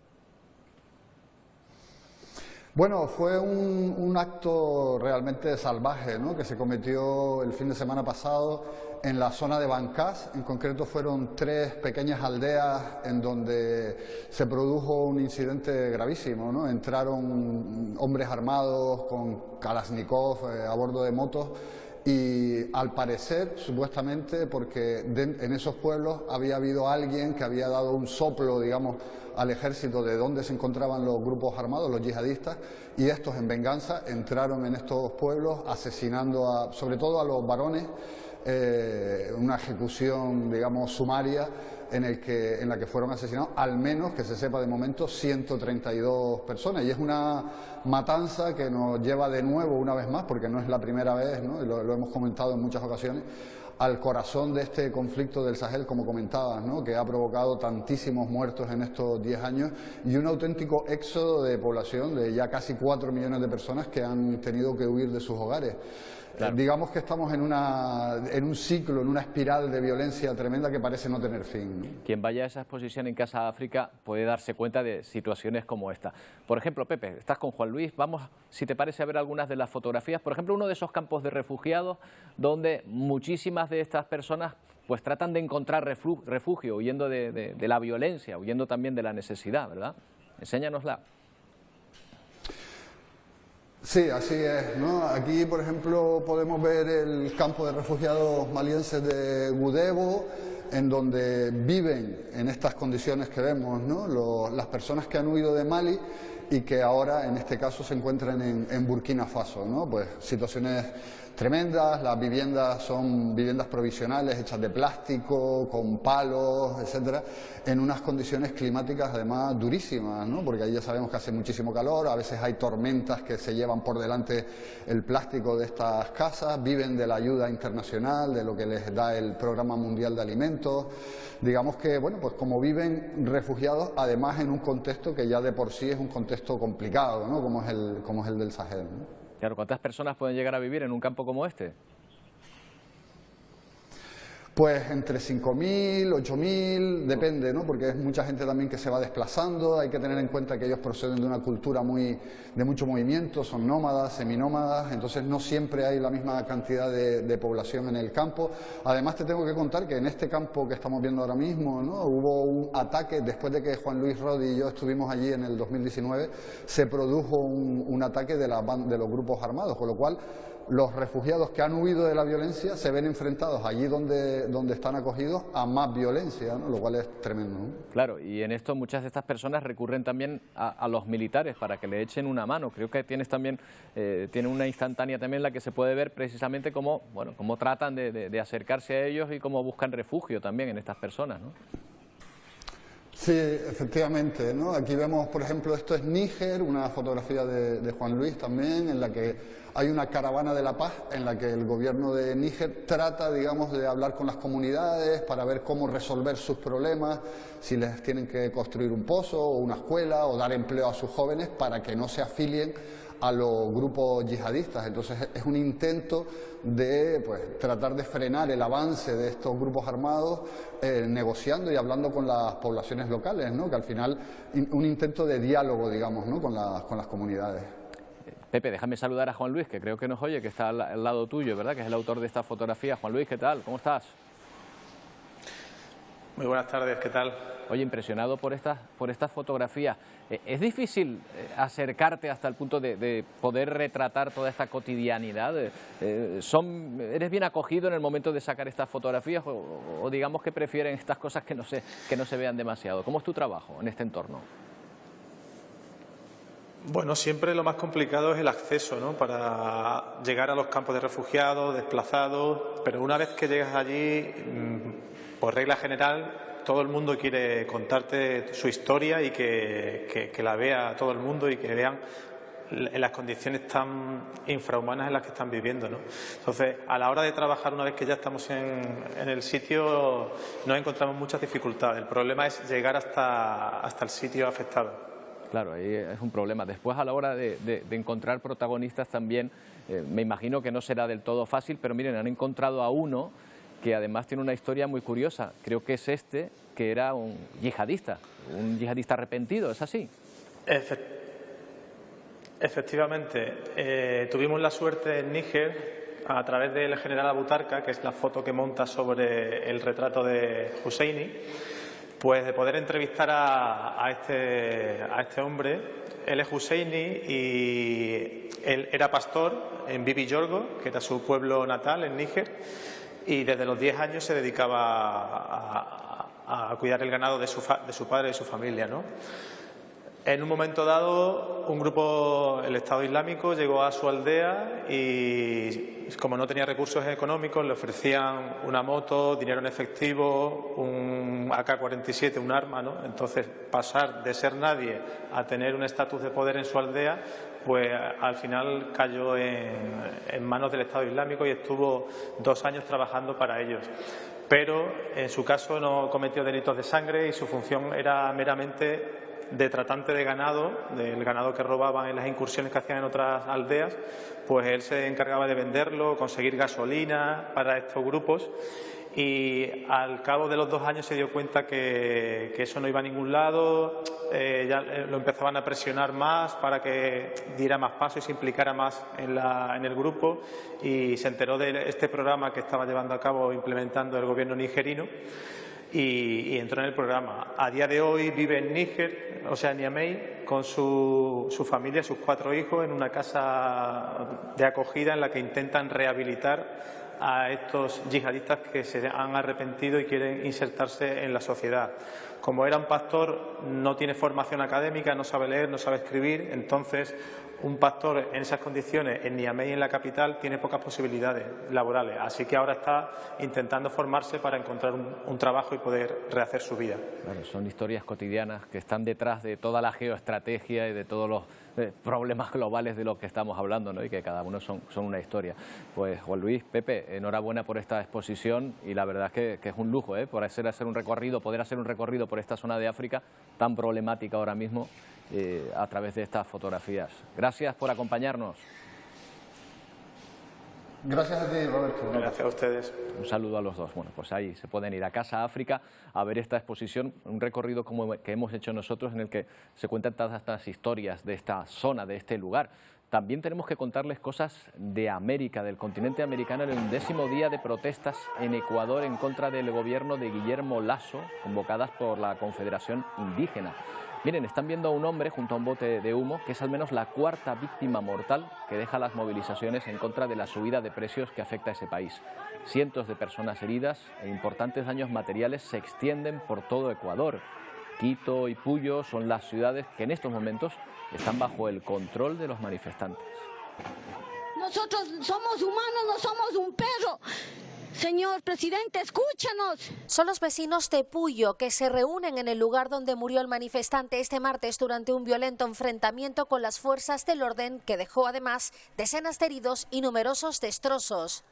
Bueno, fue un acto realmente salvaje, ¿no?, que se cometió el fin de semana pasado en la zona de Bancás. En concreto fueron 3 pequeñas aldeas en donde se produjo un incidente gravísimo, ¿no? Entraron hombres armados con Kalashnikov a bordo de motos y, al parecer, supuestamente, porque en esos pueblos había habido alguien que había dado un soplo, digamos, al ejército de donde se encontraban los grupos armados, los yihadistas, y estos, en venganza, entraron en estos pueblos asesinando sobre todo a los varones, una ejecución, digamos, sumaria en la que fueron asesinados, al menos, que se sepa de momento, 132 personas. Y es una matanza que nos lleva de nuevo, una vez más, porque no es la primera vez, ¿no?, y lo hemos comentado en muchas ocasiones, al corazón de este conflicto del Sahel, como comentabas, ¿no?, que ha provocado tantísimos muertos en estos 10 años y un auténtico éxodo de población de ya casi 4 millones de personas que han tenido que huir de sus hogares. Claro. Digamos que estamos en un ciclo, en una espiral de violencia tremenda que parece no tener fin, ¿no? Quien vaya a esa exposición en Casa África puede darse cuenta de situaciones como esta. Por ejemplo, Pepe, estás con Juan Luis, vamos, si te parece, a ver algunas de las fotografías. Por ejemplo, uno de esos campos de refugiados donde muchísimas de estas personas pues tratan de encontrar refugio, huyendo de la violencia, huyendo también de la necesidad, ¿verdad? Enséñanosla. Sí, así es, ¿no? Aquí, por ejemplo, podemos ver el campo de refugiados malienses de Gudebo, en donde viven en estas condiciones que vemos, ¿no?, las personas que han huido de Mali y que ahora, en este caso, se encuentran en Burkina Faso, ¿no? Pues situaciones tremendas. Las viviendas son viviendas provisionales hechas de plástico, con palos, etcétera, en unas condiciones climáticas además durísimas, ¿no?, porque ahí ya sabemos que hace muchísimo calor, a veces hay tormentas que se llevan por delante el plástico de estas casas, viven de la ayuda internacional, de lo que les da el Programa Mundial de Alimentos. Digamos que, bueno, pues como viven refugiados, además en un contexto que ya de por sí es un contexto complicado, ¿no?, como es el del Sahel, ¿no? Claro, ¿cuántas personas pueden llegar a vivir en un campo como este? Pues entre 5.000, 8.000, depende, ¿no?, porque es mucha gente también que se va desplazando. Hay que tener en cuenta que ellos proceden de una cultura de mucho movimiento, son nómadas, seminómadas, entonces no siempre hay la misma cantidad de población en el campo. Además, te tengo que contar que en este campo que estamos viendo ahora mismo, ¿no?, hubo un ataque, después de que Juan Luis Roth y yo estuvimos allí en el 2019, se produjo un ataque de los grupos armados, con lo cual los refugiados que han huido de la violencia se ven enfrentados allí donde están acogidos a más violencia, ¿no? Lo cual es tremendo, ¿no? Claro, y en esto muchas de estas personas recurren también a los militares para que le echen una mano. Creo que tienes también, tiene una instantánea también en la que se puede ver precisamente cómo tratan de acercarse a ellos y cómo buscan refugio también en estas personas, ¿no? Sí, efectivamente, ¿no? Aquí vemos, por ejemplo, esto es Níger, una fotografía de Juan Luis también, en la que hay una caravana de la paz en la que el gobierno de Níger trata, digamos, de hablar con las comunidades para ver cómo resolver sus problemas, si les tienen que construir un pozo o una escuela o dar empleo a sus jóvenes para que no se afilien a los grupos yihadistas. Entonces es un intento de tratar de frenar el avance de estos grupos armados negociando y hablando con las poblaciones locales, ¿no? Que al final un intento de diálogo, digamos, ¿no? con las comunidades. Pepe, déjame saludar a Juan Luis, que creo que nos oye, que está al lado tuyo, ¿verdad? Que es el autor de esta fotografía. Juan Luis, ¿qué tal? ¿Cómo estás? Muy buenas tardes, ¿qué tal? Oye, impresionado por estas fotografías. ¿Es difícil acercarte hasta el punto de poder retratar toda esta cotidianidad? ¿Eres bien acogido en el momento de sacar estas fotografías o digamos que prefieren estas cosas que no se vean demasiado? ¿Cómo es tu trabajo en este entorno? Bueno, siempre lo más complicado es el acceso, ¿no? Para llegar a los campos de refugiados, desplazados, pero una vez que llegas allí, por regla general, todo el mundo quiere contarte su historia y que la vea todo el mundo y que vean en las condiciones tan infrahumanas en las que están viviendo, ¿no? Entonces, a la hora de trabajar, una vez que ya estamos en el sitio, nos encontramos muchas dificultades. El problema es llegar hasta el sitio afectado. Claro, ahí es un problema. Después, a la hora de encontrar protagonistas también, me imagino que no será del todo fácil, pero miren, han encontrado a uno que además tiene una historia muy curiosa. Creo que es que era un yihadista arrepentido, ¿es así? Efectivamente. Tuvimos la suerte en Níger, a través del general Abutarca, que es la foto que monta sobre el retrato de Husseini, pues de poder entrevistar a este hombre. Él es Husseini y él era pastor en Bibi Yorgo, que era su pueblo natal en Níger, y desde los 10 años se dedicaba a cuidar el ganado de su padre y de su familia, ¿no? En un momento dado, un grupo, el Estado Islámico, llegó a su aldea y, como no tenía recursos económicos, le ofrecían una moto, dinero en efectivo, un AK-47, un arma, ¿no? Entonces, pasar de ser nadie a tener un estatus de poder en su aldea, pues al final cayó en manos del Estado Islámico y estuvo 2 años trabajando para ellos. Pero, en su caso, no cometió delitos de sangre y su función era meramente de tratante de ganado, del ganado que robaban en las incursiones que hacían en otras aldeas. Pues él se encargaba de venderlo, conseguir gasolina para estos grupos, y al cabo de los 2 años se dio cuenta que eso no iba a ningún lado. Ya lo empezaban a presionar más para que diera más paso y se implicara más en el grupo, y se enteró de este programa que estaba llevando a cabo, implementando el gobierno nigerino, y entró en el programa. A día de hoy vive en Níger, o sea, en Niamey, con su familia, sus 4 hijos, en una casa de acogida en la que intentan rehabilitar a estos yihadistas que se han arrepentido y quieren insertarse en la sociedad. Como era un pastor, no tiene formación académica, no sabe leer, no sabe escribir. Entonces, un pastor en esas condiciones, en Niamey, en la capital, tiene pocas posibilidades laborales. Así que ahora está intentando formarse para encontrar un trabajo y poder rehacer su vida. Claro, son historias cotidianas que están detrás de toda la geoestrategia y de todos los problemas globales de los que estamos hablando, ¿no? Y que cada uno son una historia. Pues Juan Luis, Pepe, enhorabuena por esta exposición, y la verdad es que es un lujo, poder hacer un recorrido por esta zona de África tan problemática ahora mismo, a través de estas fotografías. Gracias por acompañarnos. Gracias a ti, Roberto. Gracias a ustedes. Un saludo a los dos. Bueno, pues ahí se pueden ir a Casa África a ver esta exposición, un recorrido como que hemos hecho nosotros, en el que se cuentan todas estas historias de esta zona, de este lugar. También tenemos que contarles cosas de América, del continente americano, en el 10º día de protestas en Ecuador en contra del gobierno de Guillermo Lasso, convocadas por la Confederación Indígena. Miren, están viendo a un hombre junto a un bote de humo, que es al menos la cuarta víctima mortal que deja las movilizaciones en contra de la subida de precios que afecta a ese país. Cientos de personas heridas e importantes daños materiales se extienden por todo Ecuador. Quito y Puyo son las ciudades que en estos momentos están bajo el control de los manifestantes. Nosotros somos humanos, no somos un perro. Señor presidente, escúchanos. Son los vecinos de Puyo que se reúnen en el lugar donde murió el manifestante este martes durante un violento enfrentamiento con las fuerzas del orden que dejó además decenas de heridos y numerosos destrozos.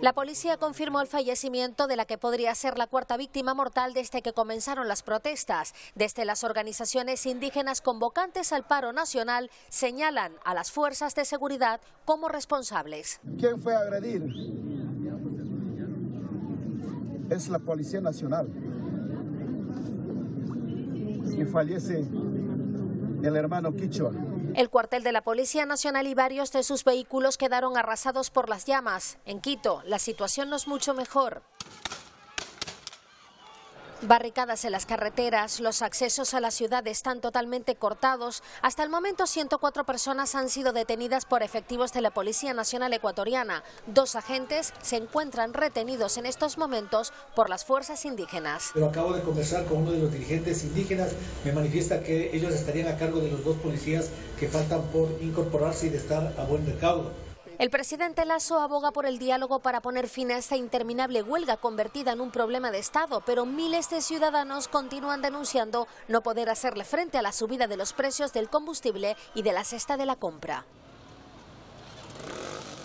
La policía confirmó el fallecimiento de la que podría ser la cuarta víctima mortal desde que comenzaron las protestas. Desde las organizaciones indígenas convocantes al paro nacional señalan a las fuerzas de seguridad como responsables. ¿Quién fue a agredir? Es la Policía Nacional. Y fallece el hermano Quichua. El cuartel de la Policía Nacional y varios de sus vehículos quedaron arrasados por las llamas. En Quito, la situación no es mucho mejor. Barricadas en las carreteras, los accesos a la ciudad están totalmente cortados. Hasta el momento 104 personas han sido detenidas por efectivos de la Policía Nacional Ecuatoriana. 2 agentes se encuentran retenidos en estos momentos por las fuerzas indígenas. Pero acabo de conversar con uno de los dirigentes indígenas, me manifiesta que ellos estarían a cargo de los 2 policías que faltan por incorporarse y de estar a buen recaudo. El presidente Lasso aboga por el diálogo para poner fin a esta interminable huelga convertida en un problema de Estado, pero miles de ciudadanos continúan denunciando no poder hacerle frente a la subida de los precios del combustible y de la cesta de la compra.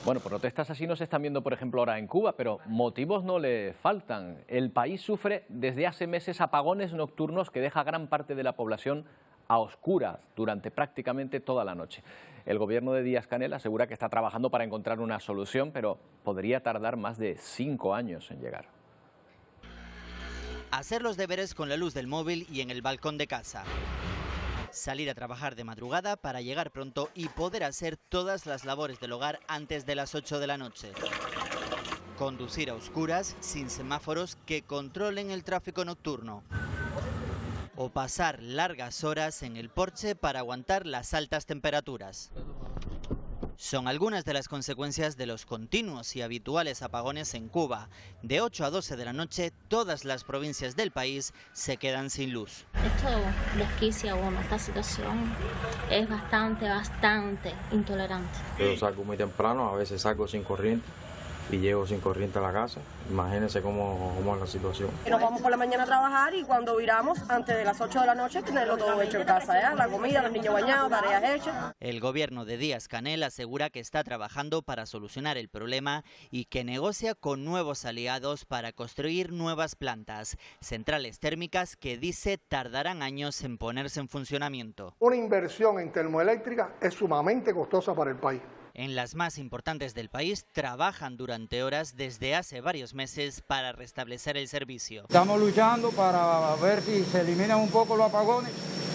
Bueno, protestas así no se están viendo, por ejemplo, ahora en Cuba, pero motivos no le faltan. El país sufre desde hace meses apagones nocturnos que deja a gran parte de la población a oscuras durante prácticamente toda la noche. El gobierno de Díaz-Canel asegura que está trabajando para encontrar una solución, pero podría tardar más de 5 años en llegar. Hacer los deberes con la luz del móvil y en el balcón de casa. Salir a trabajar de madrugada para llegar pronto y poder hacer todas las labores del hogar antes de las 8 de la noche. Conducir a oscuras, sin semáforos que controlen el tráfico nocturno. O pasar largas horas en el porche para aguantar las altas temperaturas. Son algunas de las consecuencias de los continuos y habituales apagones en Cuba. De 8 a 12 de la noche, todas las provincias del país se quedan sin luz. Esto desquicia a uno, esta situación es bastante intolerante. Yo salgo muy temprano, a veces salgo sin corriente y llego sin corriente a la casa. Imagínense cómo es la situación. Nos vamos por la mañana a trabajar y cuando viramos, antes de las 8 de la noche, tenerlo todo hecho en casa, la comida, los niños bañados, tareas hechas. El gobierno de Díaz-Canel asegura que está trabajando para solucionar el problema y que negocia con nuevos aliados para construir nuevas plantas, centrales térmicas que dice tardarán años en ponerse en funcionamiento. Una inversión en termoeléctrica es sumamente costosa para el país. En las más importantes del país trabajan durante horas desde hace varios meses para restablecer el servicio. Estamos luchando para ver si se eliminan un poco los apagones.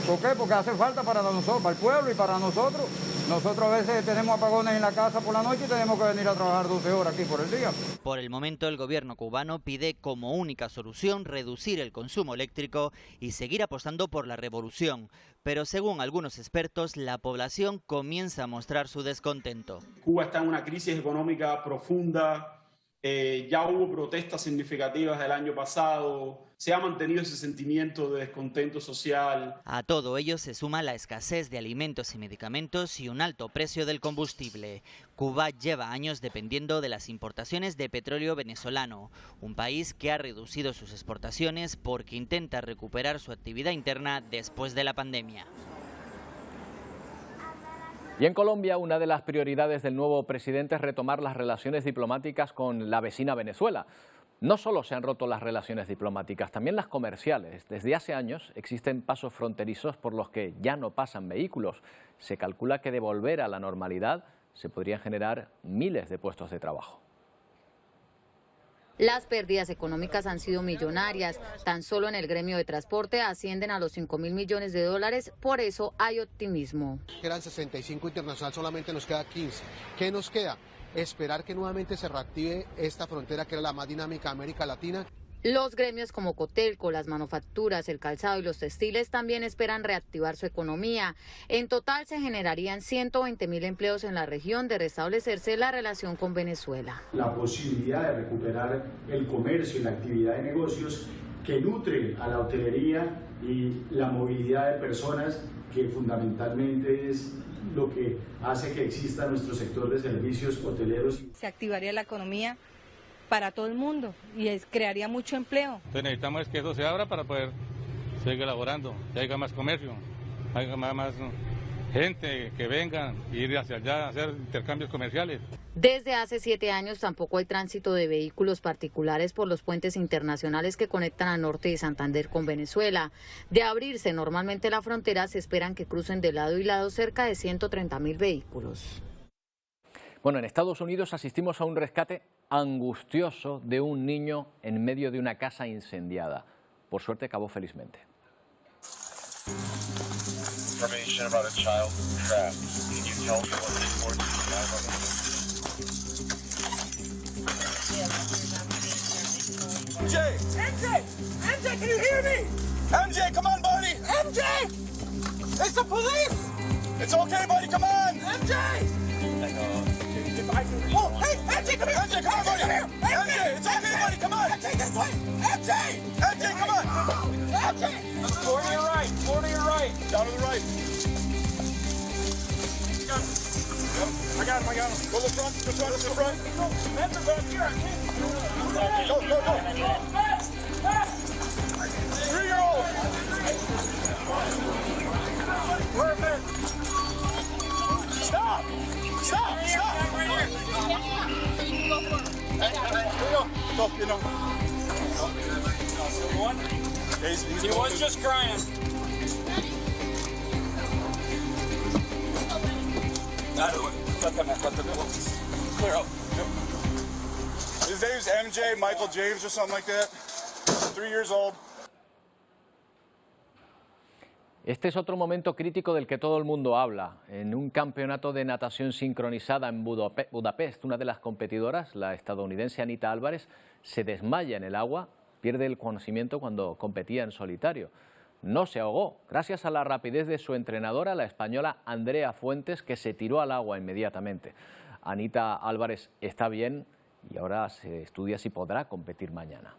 ¿Por qué? Porque hace falta para nosotros, para el pueblo y para nosotros. Nosotros a veces tenemos apagones en la casa por la noche y tenemos que venir a trabajar 12 horas aquí por el día. Por el momento el gobierno cubano pide como única solución reducir el consumo eléctrico y seguir apostando por la revolución. Pero según algunos expertos, la población comienza a mostrar su descontento. Cuba está en una crisis económica profunda. Ya hubo protestas significativas el año pasado, se ha mantenido ese sentimiento de descontento social. A todo ello se suma la escasez de alimentos y medicamentos y un alto precio del combustible. Cuba lleva años dependiendo de las importaciones de petróleo venezolano, un país que ha reducido sus exportaciones porque intenta recuperar su actividad interna después de la pandemia. Y en Colombia, una de las prioridades del nuevo presidente es retomar las relaciones diplomáticas con la vecina Venezuela. No solo se han roto las relaciones diplomáticas, también las comerciales. Desde hace años existen pasos fronterizos por los que ya no pasan vehículos. Se calcula que de volver a la normalidad se podrían generar miles de puestos de trabajo. Las pérdidas económicas han sido millonarias. Tan solo en el gremio de transporte ascienden a los 5.000 millones de dólares. Por eso hay optimismo. Eran 65 internacional, solamente nos queda 15. ¿Qué nos queda? Esperar que nuevamente se reactive esta frontera que era la más dinámica de América Latina. Los gremios como Cotelco, las manufacturas, el calzado y los textiles también esperan reactivar su economía. En total se generarían 120.000 empleos en la región de restablecerse la relación con Venezuela. La posibilidad de recuperar el comercio y la actividad de negocios que nutre a la hotelería y la movilidad de personas, que fundamentalmente es lo que hace que exista nuestro sector de servicios hoteleros. Se activaría la economía para todo el mundo y crearía mucho empleo. Entonces necesitamos que eso se abra para poder seguir elaborando, que haya más comercio, haya más gente que venga y ir hacia allá a hacer intercambios comerciales. Desde hace 7 años tampoco hay tránsito de vehículos particulares por los puentes internacionales que conectan a Norte de Santander con Venezuela. De abrirse normalmente la frontera, se esperan que crucen de lado y lado cerca de 130.000 vehículos. Bueno, en Estados Unidos asistimos a un rescate angustioso de un niño en medio de una casa incendiada. Por suerte acabó felizmente. MJ! MJ! MJ, can you hear me? MJ, come on, buddy! MJ! It's the police! It's okay, buddy, come on! MJ! Oh, hey, MJ, come here! MJ, come on, buddy! MJ, it's okay, buddy, come on! MJ, this way! MJ! MJ, come on! MJ! 4 to your right, 4 to your right. Down to the right. I got him, I got him. Go to the front, to the front. Enter back here. Go, go, go. 3-year-old. Perfect. Stop. Stop, stop. Hey, here we go. Go, you know. Still going? He was just crying. Clear up. His name's MJ, Michael James or something like that. 3 years old. Este es otro momento crítico del que todo el mundo habla. En un campeonato de natación sincronizada en Budapest, una de las competidoras, la estadounidense Anita Álvarez, se desmaya en el agua, pierde el conocimiento cuando competía en solitario. No se ahogó, gracias a la rapidez de su entrenadora, la española Andrea Fuentes, que se tiró al agua inmediatamente. Anita Álvarez está bien y ahora se estudia si podrá competir mañana.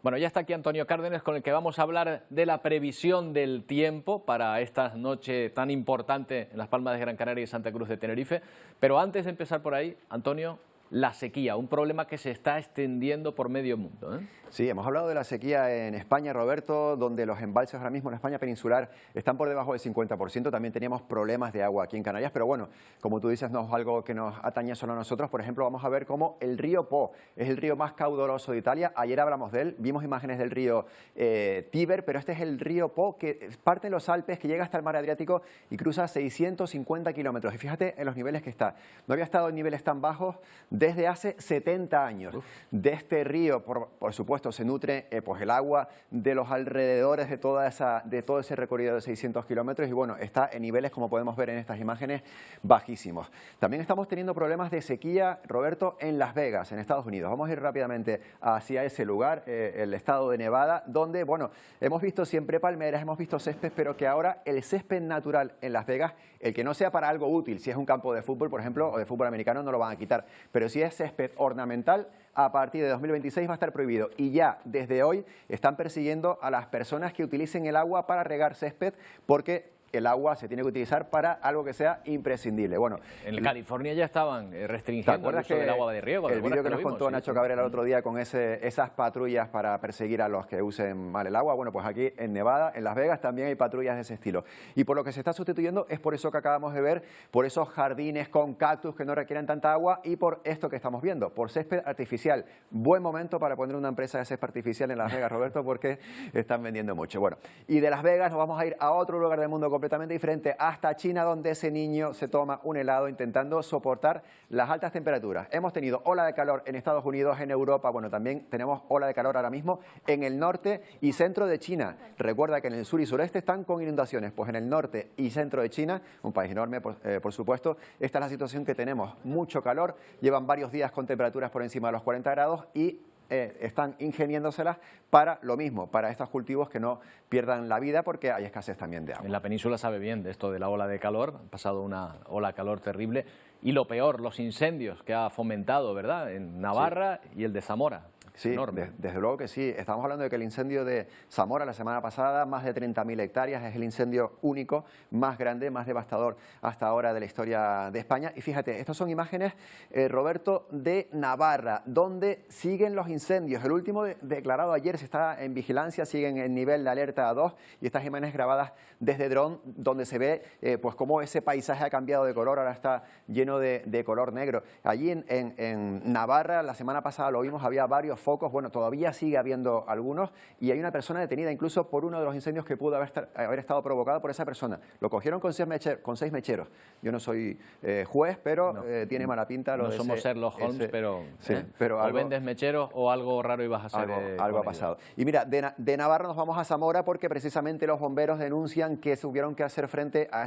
Bueno, ya está aquí Antonio Cárdenas, con el que vamos a hablar de la previsión del tiempo para esta noche tan importante en Las Palmas de Gran Canaria y Santa Cruz de Tenerife. Pero antes de empezar por ahí, Antonio, la sequía, un problema que se está extendiendo por medio mundo, ¿eh? Sí, hemos hablado de la sequía en España, Roberto, donde los embalses ahora mismo en España peninsular están por debajo del 50%. También teníamos problemas de agua aquí en Canarias, pero bueno, como tú dices, no es algo que nos atañe solo a nosotros. Por ejemplo, vamos a ver cómo el río Po es el río más caudaloso de Italia. Ayer hablamos de él, vimos imágenes del río Tíber, pero este es el río Po que parte de los Alpes, que llega hasta el mar Adriático y cruza 650 kilómetros. Y fíjate en los niveles que está. No había estado en niveles tan bajos desde hace 70 años. De este río, por supuesto, se nutre pues el agua de los alrededores de todo ese recorrido de 600 kilómetros y bueno, está en niveles, como podemos ver en estas imágenes, bajísimos. También estamos teniendo problemas de sequía, Roberto, en Las Vegas, en Estados Unidos. Vamos a ir rápidamente hacia ese lugar, el estado de Nevada, donde, bueno, hemos visto siempre palmeras, hemos visto césped, pero que ahora el césped natural en Las Vegas, el que no sea para algo útil, si es un campo de fútbol, por ejemplo, o de fútbol americano, no lo van a quitar, pero si es césped ornamental, a partir de 2026 va a estar prohibido y ya desde hoy están persiguiendo a las personas que utilicen el agua para regar césped porque el agua se tiene que utilizar para algo que sea imprescindible. Bueno, en California ya estaban restringiendo el uso del agua de riego. El vídeo que nos contó Nacho Cabrera el otro día con esas patrullas para perseguir a los que usen mal el agua, bueno, pues aquí en Nevada, en Las Vegas, también hay patrullas de ese estilo. Y por lo que se está sustituyendo es por eso que acabamos de ver, por esos jardines con cactus que no requieren tanta agua y por esto que estamos viendo, por césped artificial. Buen momento para poner una empresa de césped artificial en Las Vegas, Roberto, porque están vendiendo mucho. Bueno, y de Las Vegas nos vamos a ir a otro lugar del mundo completamente diferente, hasta China, donde ese niño se toma un helado intentando soportar las altas temperaturas. Hemos tenido ola de calor en Estados Unidos, en Europa, bueno, también tenemos ola de calor ahora mismo en el norte y centro de China. Recuerda que en el sur y sureste están con inundaciones, pues en el norte y centro de China, un país enorme, por supuesto, esta es la situación que tenemos. Mucho calor, llevan varios días con temperaturas por encima de los 40 grados y están ingeniándoselas para lo mismo, para estos cultivos que no pierdan la vida porque hay escasez también de agua. En la península sabe bien de esto de la ola de calor, ha pasado una ola de calor terrible y lo peor, los incendios que ha fomentado, ¿verdad?, en Navarra y el de Zamora. Sí, desde luego que sí. Estamos hablando de que el incendio de Zamora la semana pasada, más de 30.000 hectáreas, es el incendio único, más grande, más devastador hasta ahora de la historia de España. Y fíjate, estas son imágenes, Roberto, de Navarra, donde siguen los incendios. El último declarado ayer se está en vigilancia, siguen en nivel de alerta 2 y estas imágenes grabadas desde dron, donde se ve pues cómo ese paisaje ha cambiado de color, ahora está lleno de color negro. Allí en Navarra, la semana pasada lo vimos, había varios focos, bueno, todavía sigue habiendo algunos y hay una persona detenida incluso por uno de los incendios que pudo haber estado provocado por esa persona. Lo cogieron con 6 mecheros. Yo no soy juez, pero no, tiene mala pinta. No somos Sherlock Holmes, pero, sí, pero o algo, vendes mecheros o algo raro ibas a hacer. Algo ha pasado. Y mira, de Navarra nos vamos a Zamora porque precisamente los bomberos denuncian que tuvieron que hacer frente a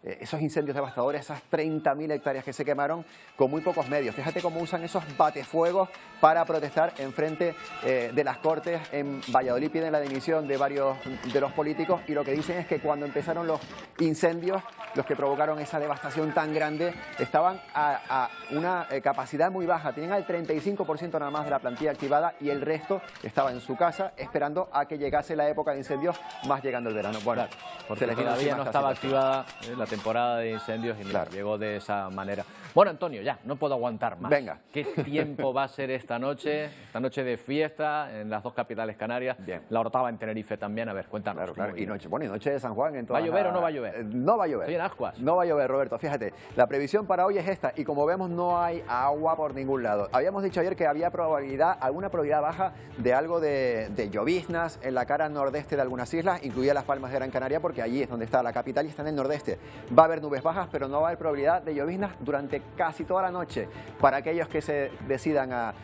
esos incendios devastadores, esas 30.000 hectáreas que se quemaron con muy pocos medios. Fíjate cómo usan esos batefuegos para protestar en frente de las Cortes. En Valladolid piden la dimisión de varios de los políticos y lo que dicen es que cuando empezaron los incendios, los que provocaron esa devastación tan grande, estaban a una capacidad muy baja. Tenían el 35% nada más de la plantilla activada y el resto estaba en su casa esperando a que llegase la época de incendios, más llegando el verano. Bueno, porque todavía no estaba activada la temporada de incendios y mira, llegó de esa manera. Bueno, Antonio, ya, no puedo aguantar más. Venga. ¿Qué tiempo va a ser esta noche de fiesta en las dos capitales canarias? Bien. La Orotava en Tenerife también, a ver, cuéntanos. Claro. Y noche de San Juan en todas. ¿Va a llover o no va a llover? No va a llover. Estoy en ascuas. No va a llover, Roberto. Fíjate, la previsión para hoy es esta y como vemos no hay agua por ningún lado. Habíamos dicho ayer que había alguna probabilidad baja de algo de lloviznas en la cara nordeste de algunas islas, incluidas las Palmas de Gran Canaria, porque allí es donde está la capital y está en el nordeste. Va a haber nubes bajas, pero no va a haber probabilidad de lloviznas durante casi toda la noche. Para aquellos que se decidan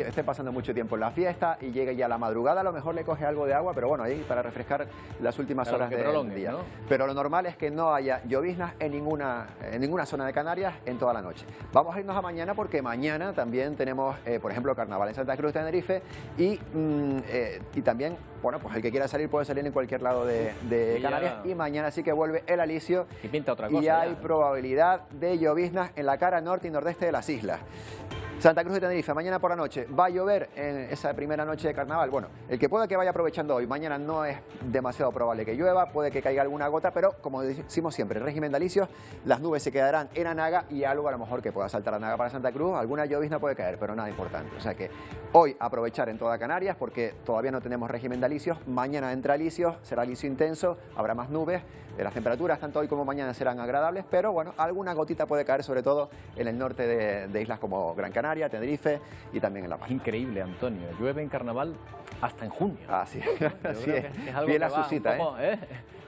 estén pasando mucho tiempo en la fiesta y llegue ya la madrugada, a lo mejor le coge algo de agua, pero bueno, ahí para refrescar las últimas horas del día. ¿No? Pero lo normal es que no haya lloviznas en ninguna zona de Canarias en toda la noche. Vamos a irnos a mañana porque mañana también tenemos, por ejemplo, Carnaval en Santa Cruz de Tenerife y también, bueno, pues el que quiera salir puede salir en cualquier lado de Canarias y mañana sí que vuelve el alisio y pinta otra cosa. Y hay probabilidad de lloviznas en la cara norte y nordeste de las islas. Santa Cruz de Tenerife, mañana por la noche, ¿va a llover en esa primera noche de carnaval? Bueno, el que pueda que vaya aprovechando hoy, mañana no es demasiado probable que llueva, puede que caiga alguna gota, pero como decimos siempre, el régimen de alisios, las nubes se quedarán en Anaga y algo a lo mejor que pueda saltar a Anaga para Santa Cruz, alguna llovizna puede caer, pero nada importante. O sea que hoy aprovechar en toda Canarias porque todavía no tenemos régimen de alisios, mañana entra alisios, será alisio intenso, habrá más nubes, las temperaturas tanto hoy como mañana serán agradables, pero bueno, alguna gotita puede caer sobre todo en el norte de islas como Gran Canaria, Tenerife y también en La Palma. Increíble, Antonio. Llueve en carnaval hasta en junio. Así es. Algo Fiel a su cita,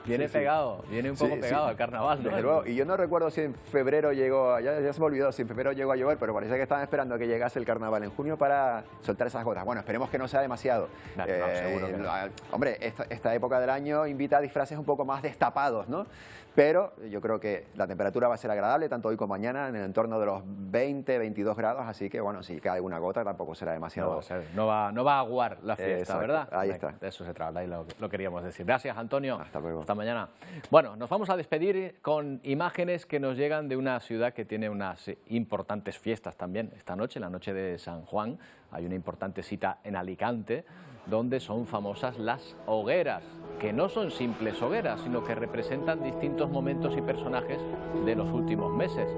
Viene pegado, viene un poco pegado al carnaval, ¿no? Desde luego. Y yo no recuerdo si en febrero llegó, ya se me olvidó si en febrero llegó a llover, pero parece que estaban esperando a que llegase el carnaval en junio para soltar esas gotas. Bueno, esperemos que no sea demasiado. Claro, seguro que no. Hombre, esta época del año invita a disfraces un poco más destapados, ¿no? Pero yo creo que la temperatura va a ser agradable, tanto hoy como mañana, en el entorno de los 20, 22 grados, así que bueno, si cae alguna gota tampoco será demasiado. No va a aguar la fiesta, exacto, ¿verdad? Ahí está. De eso se trata, ahí lo queríamos decir. Gracias, Antonio. Hasta luego. Hasta mañana. Bueno, nos vamos a despedir con imágenes que nos llegan de una ciudad que tiene unas importantes fiestas también. Esta noche, la noche de San Juan, hay una importante cita en Alicante, donde son famosas las hogueras, que no son simples hogueras, sino que representan distintos momentos y personajes de los últimos meses.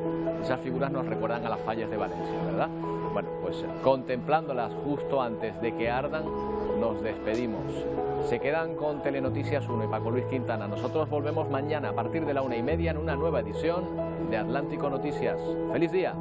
Esas figuras nos recuerdan a las fallas de Valencia, ¿verdad? Bueno, pues contemplándolas justo antes de que ardan, nos despedimos. Se quedan con Telenoticias 1 y Paco Luis Quintana. Nosotros volvemos mañana a partir de la 1:30 en una nueva edición de Atlántico Noticias. ¡Feliz día!